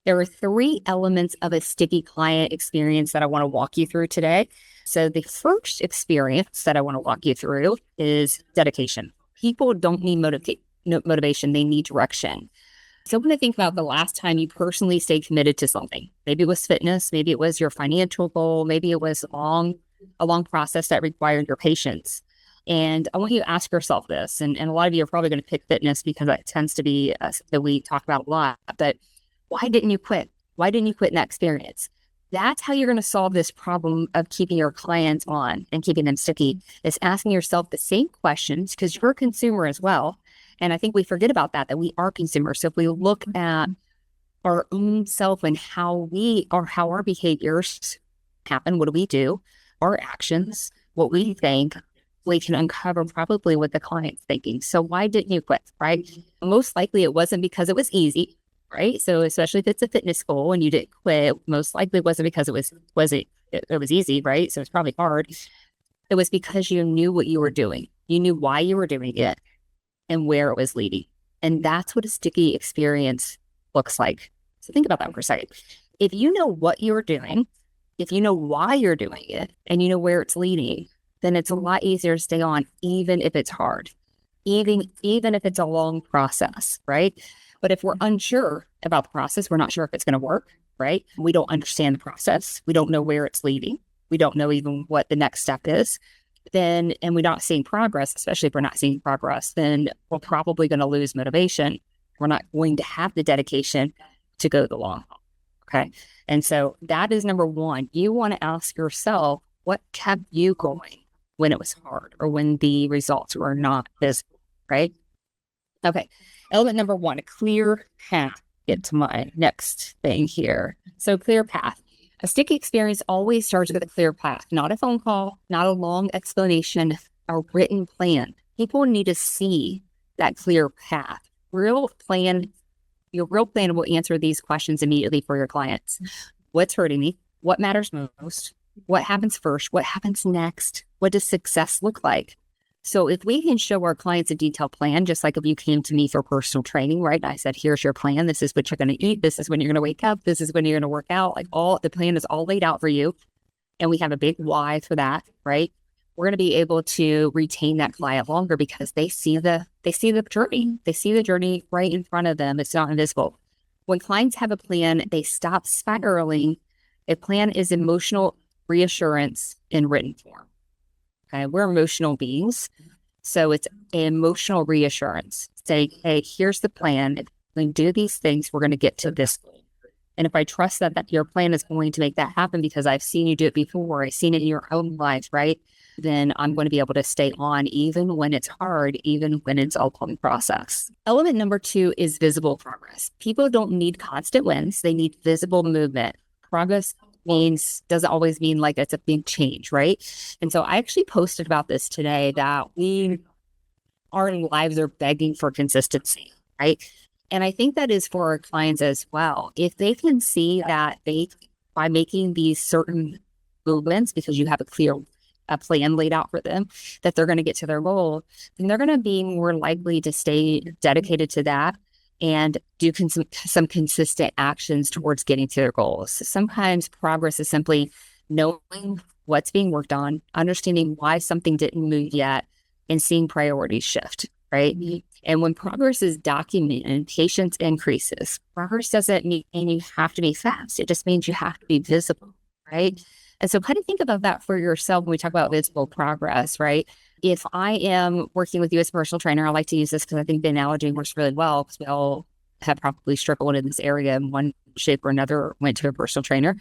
There are three elements of a sticky client experience that I want to walk you through today. So the first experience that I want to walk you through is dedication. People don't need motivation, they need direction. So when I think about the last time you personally stayed committed to something, maybe it was fitness, maybe it was your financial goal, maybe it was a long process that required your patience. And I want you to ask yourself this, and a lot of you are probably going to pick fitness because that tends to be that we talk about a lot, but why didn't you quit? Why didn't you quit in that experience? That's how you're going to solve this problem of keeping your clients on and keeping them sticky, is asking yourself the same questions because you're a consumer as well. And I think we forget about that we are consumers. So if we look at our own self and how our behaviors happen, what do we do, our actions, what we think, we can uncover probably what the client's thinking. So why didn't you quit, right? Most likely it wasn't because it was easy, right? So especially if it's a fitness goal and you didn't quit, most likely it wasn't because it was easy, right? So it's probably hard. It was because you knew what you were doing. You knew why you were doing it and where it was leading. And that's what a sticky experience looks like. So think about that for a second. If you know what you're doing, if you know why you're doing it, and you know where it's leading, then it's a lot easier to stay on, even if it's hard, even if it's a long process, right? But if we're unsure about the process, we're not sure if it's going to work, right? We don't understand the process. We don't know where it's leading. We don't know even what the next step is. Then, and we're not seeing progress, especially if we're not seeing progress, then we're probably going to lose motivation. We're not going to have the dedication to go the long haul. Okay. And so that is number one. You want to ask yourself, what kept you going when it was hard or when the results were not visible, right? Okay. Element number one, a clear path. Get to my next thing here. So clear path. A sticky experience always starts with a clear path, not a phone call, not a long explanation, a written plan. People need to see that clear path. Your real plan will answer these questions immediately for your clients. What's hurting me? What matters most? What happens first? What happens next? What does success look like? So if we can show our clients a detailed plan, just like if you came to me for personal training, right? And I said, here's your plan. This is what you're going to eat. This is when you're going to wake up. This is when you're going to work out. Like the plan is all laid out for you. And we have a big why for that, right? We're going to be able to retain that client longer because they see the journey. They see the journey right in front of them. It's not invisible. When clients have a plan, they stop spiraling. A plan is emotional reassurance in written form. Okay, we're emotional beings. So it's an emotional reassurance. Say, hey, here's the plan. If we do these things, we're going to get to this goal. And if I trust that your plan is going to make that happen because I've seen you do it before, I've seen it in your own life, right? Then I'm going to be able to stay on even when it's hard, even when it's a long process. Element number two is visible progress. People don't need constant wins. They need visible movement. Progress doesn't always mean like it's a big change, right? And so I actually posted about this today that our lives are begging for consistency, right? And I think that is for our clients as well. If they can see that by making these certain movements, because you have a plan laid out for them, that they're going to get to their goal, then they're going to be more likely to stay dedicated to that and do some consistent actions towards getting to their goals. Sometimes progress is simply knowing what's being worked on, understanding why something didn't move yet, and seeing priorities shift, right? Mm-hmm. And when progress is documented and patience increases, progress doesn't mean you have to be fast. It just means you have to be visible, right? And so kind of think about that for yourself when we talk about visible progress, right? If I am working with you as a personal trainer, I like to use this because I think the analogy works really well because we all have probably struggled in this area in one shape or another, went to a personal trainer.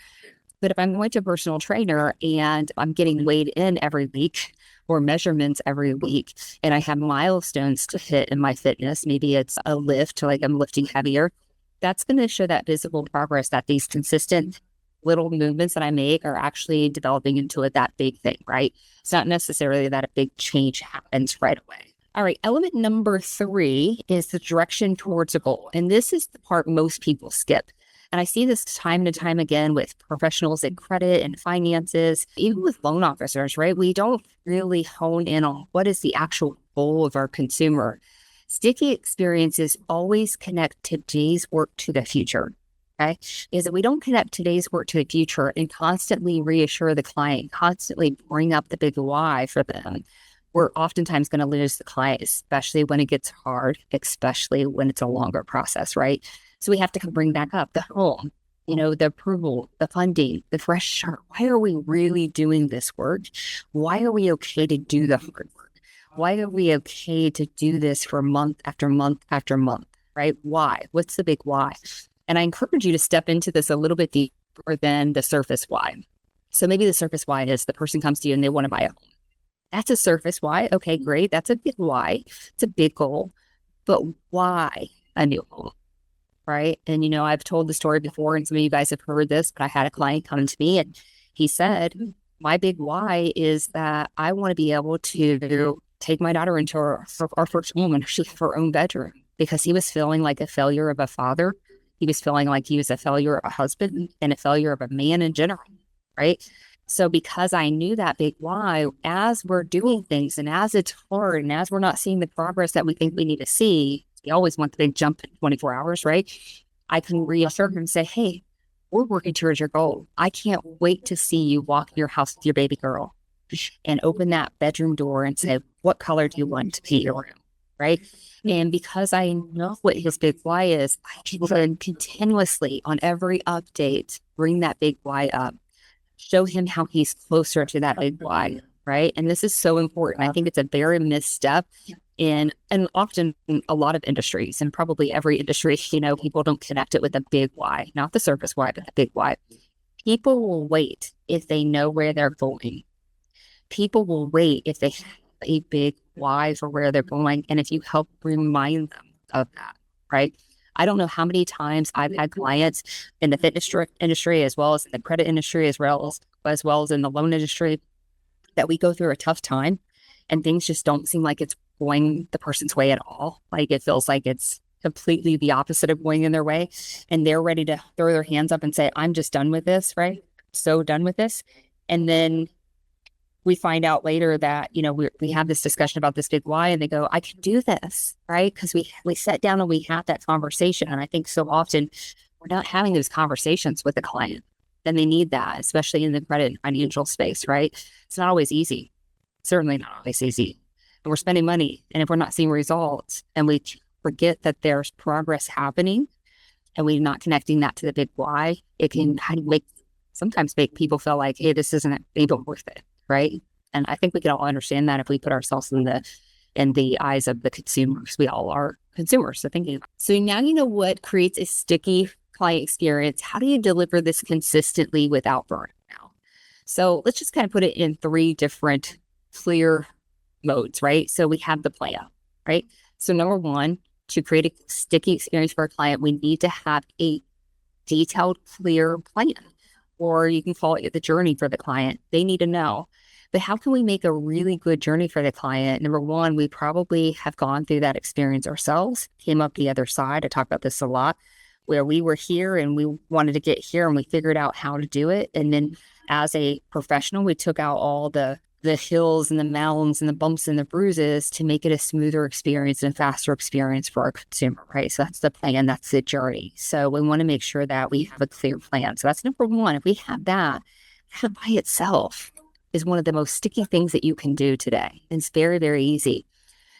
But if I'm going to a personal trainer and I'm getting weighed in every week or measurements every week, and I have milestones to hit in my fitness, maybe it's a lift, like I'm lifting heavier, that's going to show that visible progress, that these consistent little movements that I make are actually developing into that big thing, right? It's not necessarily that a big change happens right away. All right, element number three is the direction towards a goal. And this is the part most people skip. And I see this time and time again with professionals in credit and finances, even with loan officers, right? We don't really hone in on what is the actual goal of our consumer. Sticky experiences always connect today's work to the future. Okay. Is that we don't connect today's work to the future and constantly reassure the client, constantly bring up the big why for them. We're oftentimes going to lose the client, especially when it gets hard, especially when it's a longer process, right? So we have to bring back up the home, the approval, the funding, the fresh start. Why are we really doing this work? Why are we okay to do the hard work? Why are we okay to do this for month after month after month, right? Why? What's the big why? And I encourage you to step into this a little bit deeper than the surface why. So maybe the surface why is the person comes to you and they want to buy a home. That's a surface why. Okay, great. That's a big why. It's a big goal. But why a new home? Right. And, I've told the story before, and some of you guys have heard this, but I had a client come to me and he said, my big why is that I want to be able to take my daughter into our first home and she have her own bedroom, because he was feeling like a failure of a father. He was feeling like he was a failure of a husband and a failure of a man in general. Right. So because I knew that big why, as we're doing things and as it's hard and as we're not seeing the progress that we think we need to see, we always want the big jump in 24 hours, right? I can reassure him and say, hey, we're working towards your goal. I can't wait to see you walk in your house with your baby girl and open that bedroom door and say, what color do you want to be your room, right? And because I know what his big why is, I can continuously on every update bring that big why up, show him how he's closer to that big why, right? And this is so important. I think it's a very misstep and often a lot of industries, and probably every industry, people don't connect it with a big why, not the surface why, but the big why. People will wait if they know where they're going. People will wait if they have a big why for where they're going, and if you help remind them of that, right? I don't know how many times I've had clients in the fitness industry, as well as in the credit industry, as well as in the loan industry, that we go through a tough time and things just don't seem like it's going the person's way at all. Like it feels like it's completely the opposite of going in their way. And they're ready to throw their hands up and say, I'm just done with this, right? So done with this. And then we find out later that, we have this discussion about this big why, and they go, I can do this, right? Because we sat down and we had that conversation. And I think so often we're not having those conversations with the client. Then they need that, especially in the credit and financial space, right? It's not always easy. Certainly not always easy. And we're spending money. And if we're not seeing results and we forget that there's progress happening and we're not connecting that to the big why, it can kind of sometimes make people feel like, hey, this isn't even worth it, right? And I think we can all understand that if we put ourselves in the eyes of the consumers. We all are consumers. So thinking about it. So now you know what creates a sticky client experience. How do you deliver this consistently without burnout? So let's just kind of put it in 3 different clear modes, right? So we have the plan, right? So number 1, to create a sticky experience for a client, we need to have a detailed, clear plan, or you can call it the journey for the client. They need to know. But how can we make a really good journey for the client? Number 1, we probably have gone through that experience ourselves, came up the other side. I talk about this a lot, where we were here and we wanted to get here and we figured out how to do it. And then as a professional, we took out all the hills and the mountains and the bumps and the bruises to make it a smoother experience and a faster experience for our consumer, right? So that's the plan, that's the journey. So we want to make sure that we have a clear plan. So that's number 1. If we have that by itself is one of the most sticky things that you can do today. It's very, very easy.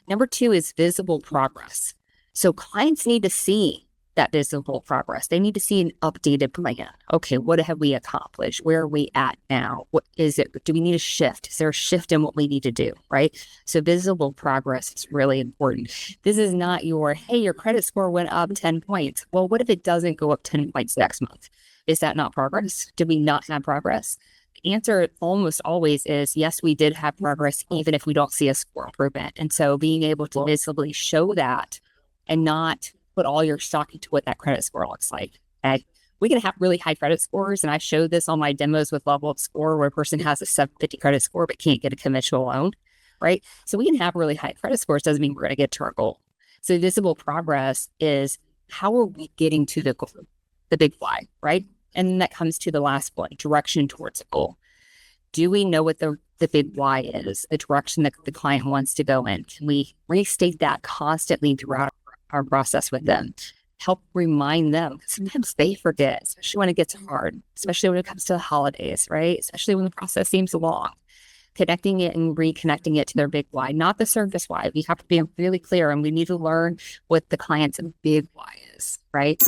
Number 2 is visible progress. So clients need to see that visible progress. They need to see an updated plan. Okay, what have we accomplished? Where are we at now? What is it? Do we need a shift? Is there a shift in what we need to do, right? So visible progress is really important. This is not hey, your credit score went up 10 points. Well, what if it doesn't go up 10 points next month? Is that not progress? Do we not have progress? The answer almost always is yes, we did have progress, even if we don't see a score improvement. And so being able to visibly show that and not put all your stock into what that credit score looks like. Okay? We can have really high credit scores, and I showed this on my demos with Level Up Score, where a person has a 750 credit score but can't get a conventional loan, right? So we can have really high credit scores, doesn't mean we're going to get to our goal. So visible progress is how are we getting to the goal, the big why, right? And then that comes to the last one, direction towards a goal. Do we know what the big why is, the direction that the client wants to go in? Can we restate that constantly throughout our process with them? help remind them. Sometimes they forget, especially when it gets hard, especially when it comes to the holidays, right? Especially when the process seems long. Connecting it and reconnecting it to their big why, not the surface why. We have to be really clear, and we need to learn what the client's big why is, right?